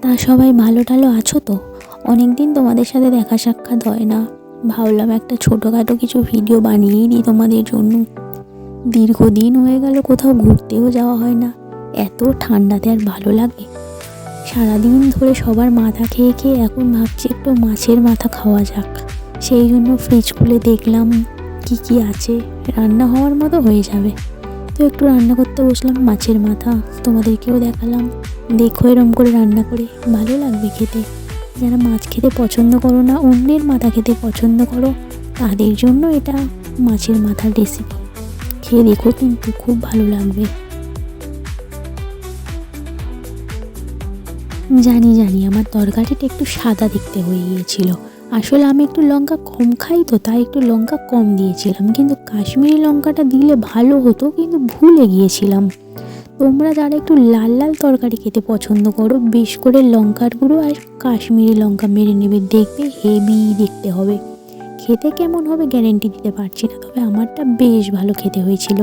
তা সবাই ভালো টালো আছো তো? অনেক দিন তোমাদের সাথে দেখা সাক্ষাৎ হয় না। ভাবলাম একটা ছোটোখাটো কিছু ভিডিও বানিয়েই দিই তোমাদের জন্য। দীর্ঘদিন হয়ে গেল কোথাও ঘুরতেও যাওয়া হয় না। এত ঠান্ডাতে আর ভালো লাগে? সারাদিন ধরে সবার মাথা খেয়ে খেয়ে এখন ভাবছি একটু মাছের মাথা খাওয়া যাক। সেই জন্য ফ্রিজ খুলে দেখলাম কি কি আছে, রান্না হওয়ার মতো হয়ে যাবে। তো একটু রান্না করতে বসলাম মাছের মাথা, তোমাদেরকেও দেখালাম। দেখো এরম করে রান্না করে ভালো লাগবে খেতে। যারা মাছ খেতে পছন্দ করো না, অন্যের মাথা খেতে পছন্দ করো, তাদের জন্য এটা মাছের মাথার রেসিপি। খেয়ে দেখো, কিন্তু খুব ভালো লাগবে। জানি আমার তরকারিটা একটু সাদা দেখতে হয়ে গিয়েছিল। আসলে আমি একটু লঙ্কা কম খাই, তো তাই একটু লঙ্কা কম দিয়েছিলাম, কিন্তু কাশ্মীরি লঙ্কাটা দিলে ভালো হতো, কিন্তু ভুলে গিয়েছিলাম। তোমরা যারা একটু লাল লাল তরকারি খেতে পছন্দ করো, বেশ করে লঙ্কার গুঁড়ো আর কাশ্মীরি লঙ্কা মেরে নেবে, দেখবে হেভি দেখতে হবে। খেতে কেমন হবে গ্যারেন্টি দিতে পারছি না, তবে আমারটা বেশ ভালো খেতে হয়েছিল।